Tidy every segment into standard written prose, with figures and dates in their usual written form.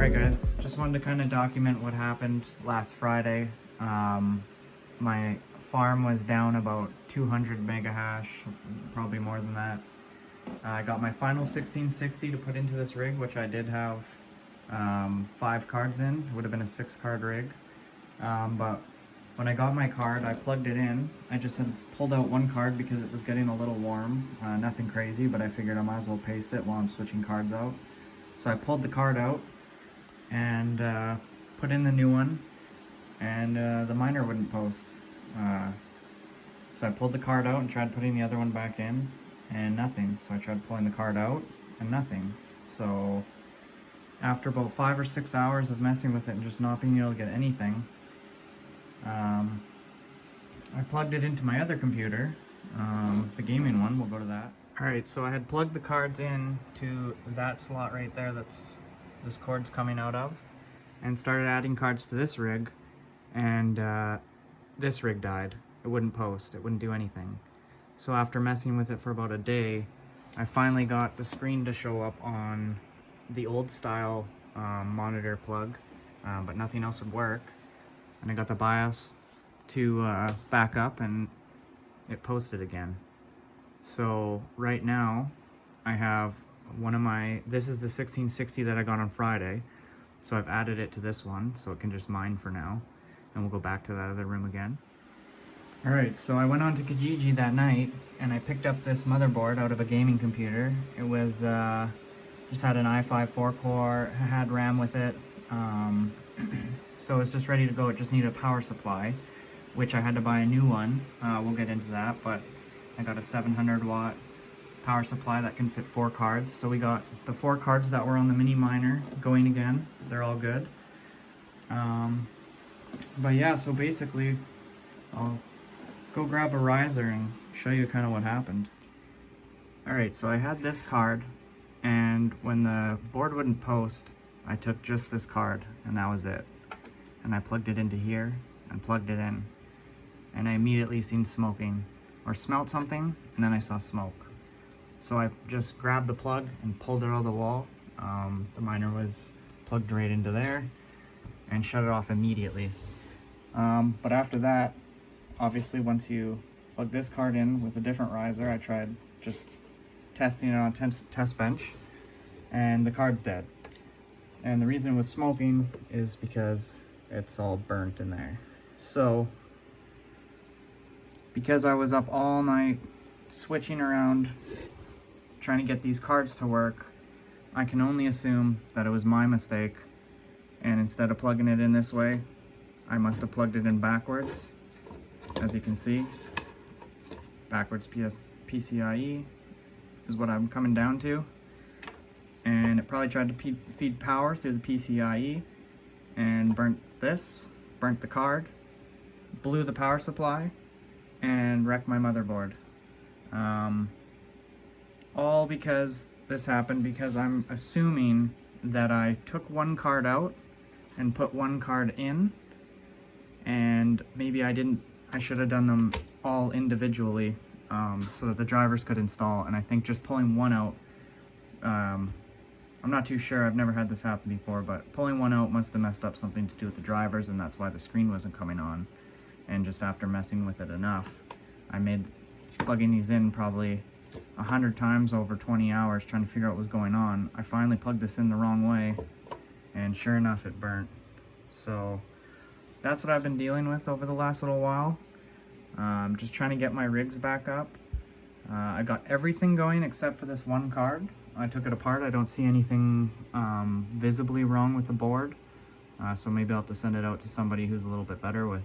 Alright guys, just wanted to kind of document what happened last Friday. My farm was down about 200 mega hash, probably more than that. I got my final 1660 to put into this rig, which I did have 5 cards in. It would have been a 6-card rig. But when I got my card, I plugged it in. I just had pulled out one card because it was getting a little warm. Nothing crazy, but I figured I might as well paste it while I'm switching cards out. So I pulled the card out and put in the new one, and the miner wouldn't post. So I pulled the card out and tried putting the other one back in, and nothing. So I tried pulling the card out and nothing. So after about 5 or 6 hours of messing with it and just not being able to get anything, I plugged it into my other computer, the gaming one. We'll go to that. Alright, so I had plugged the cards in to that slot right there that's this cord's coming out of, and started adding cards to this rig, and this rig died. It wouldn't post, it wouldn't do anything. So after messing with it for about a day, I finally got the screen to show up on the old style monitor plug, but nothing else would work. And I got the BIOS to back up, and it posted again. So right now I have one of my, this is the 1660 that I got on Friday, so I've added it to this one so it can just mine for now, and we'll go back to that other room again. Alright, so I went on to Kijiji that night and I picked up this motherboard out of a gaming computer. It was just had an i5 4-core, had RAM with it, so it's just ready to go. It just needed a power supply, which I had to buy a new one. We'll get into that, but I got a 700 watt power supply that can fit 4 cards. So we got the 4 cards that were on the mini miner going again. They're all good. But yeah, so basically I'll go grab a riser and show you kind of what happened. Alright, so I had this card, and when the board wouldn't post, I took just this card and that was it. And I plugged it into here and plugged it in, and I immediately seen smoking, or smelled something, and then I saw smoke. So I just grabbed the plug and pulled it out of the wall. The miner was plugged right into there and shut it off immediately. But after that, obviously once you plug this card in with a different riser, I tried just testing it on a test bench, and the card's dead. And the reason it was smoking is because it's all burnt in there. So because I was up all night switching around trying to get these cards to work, I can only assume that it was my mistake, and instead of plugging it in this way, I must have plugged it in backwards. As you can see, backwards pcie is what I'm coming down to, and it probably tried to feed power through the pcie and burnt this, burnt the card, blew the power supply, and wrecked my motherboard. All because this happened because I'm assuming that I took one card out and put one card in, and maybe I should have done them all individually, so that the drivers could install. And I think just pulling one out, I'm not too sure, I've never had this happen before, but pulling one out must have messed up something to do with the drivers, and that's why the screen wasn't coming on. And just after messing with it enough, I made plugging these in probably 100 times over 20 hours trying to figure out what was going on. I finally plugged this in the wrong way, and sure enough, it burnt. So that's what I've been dealing with over the last little while. Just trying to get my rigs back up. I got everything going except for this one card. I took it apart. I don't see anything visibly wrong with the board. So maybe I'll have to send it out to somebody who's a little bit better with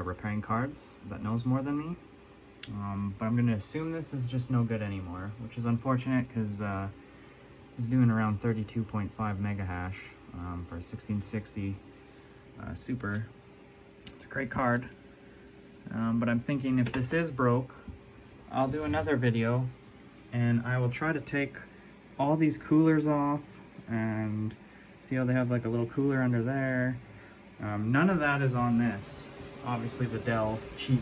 repairing cards, that knows more than me. But I'm going to assume this is just no good anymore, which is unfortunate because it's doing around 32.5 mega hash for a 1660 Super. It's a great card, but I'm thinking if this is broke, I'll do another video and I will try to take all these coolers off and see how they have like a little cooler under there. None of that is on this. Obviously the Dell cheap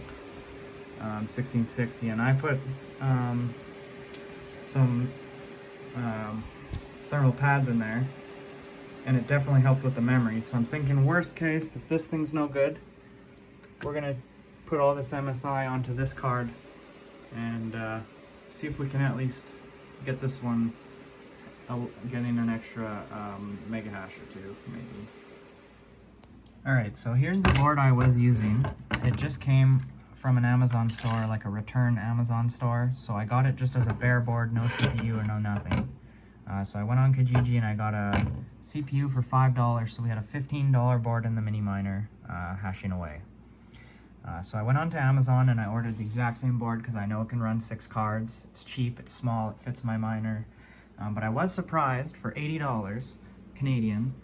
1660, and I put some thermal pads in there and it definitely helped with the memory. So I'm thinking worst case, if this thing's no good, we're gonna put all this MSI onto this card and see if we can at least get this one getting an extra mega hash or two, maybe. Alright, so here's the board I was using. It just came from an Amazon store, like a return Amazon store. So I got it just as a bare board, no CPU or no nothing. So I went on Kijiji and I got a CPU for $5, so we had a $15 board in the mini miner hashing away. So I went on to Amazon and I ordered the exact same board because I know it can run 6 cards. It's cheap, it's small, it fits my miner. But I was surprised for $80 Canadian.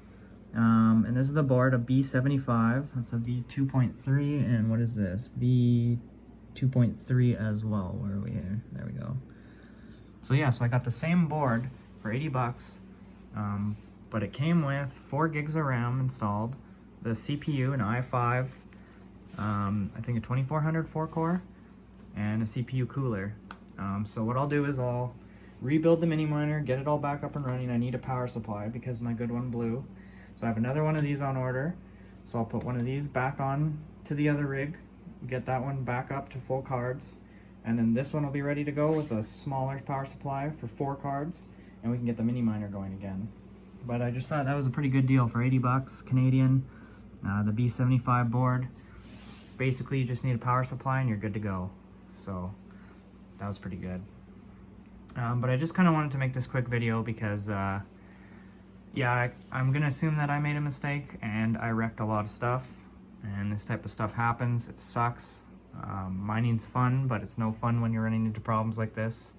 And this is the board, a B75. That's a V2.3, and what is this? V2.3 as well. Where are we here? There we go. So yeah, so I got the same board for 80 bucks, but it came with 4 gigs of RAM installed, the CPU, an i5, I think a 2400 4-core, and a CPU cooler. So what I'll do is I'll rebuild the mini miner, get it all back up and running. I need a power supply because my good one blew. So I have another one of these on order. So I'll put one of these back on to the other rig, get that one back up to full cards, and then this one will be ready to go with a smaller power supply for 4 cards, and we can get the mini miner going again. But I just thought that was a pretty good deal for 80 bucks Canadian. The B75 board. Basically, you just need a power supply and you're good to go. So that was pretty good. But I just kind of wanted to make this quick video because yeah, I'm gonna assume that I made a mistake and I wrecked a lot of stuff, and this type of stuff happens. It sucks. Mining's fun, but it's no fun when you're running into problems like this.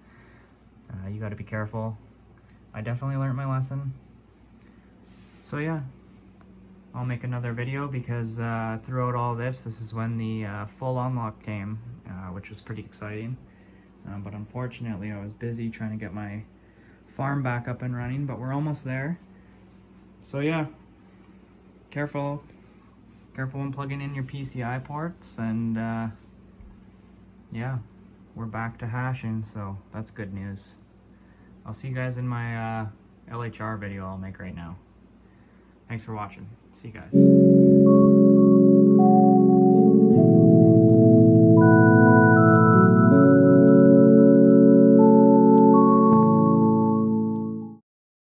You gotta be careful. I definitely learned my lesson. So yeah, I'll make another video because throughout all this is when the full unlock came, which was pretty exciting. But unfortunately I was busy trying to get my farm back up and running, but we're almost there. So yeah, careful when plugging in your PCI ports, and yeah, we're back to hashing, so that's good news. I'll see you guys in my LHR video I'll make right now. Thanks for watching. See you guys.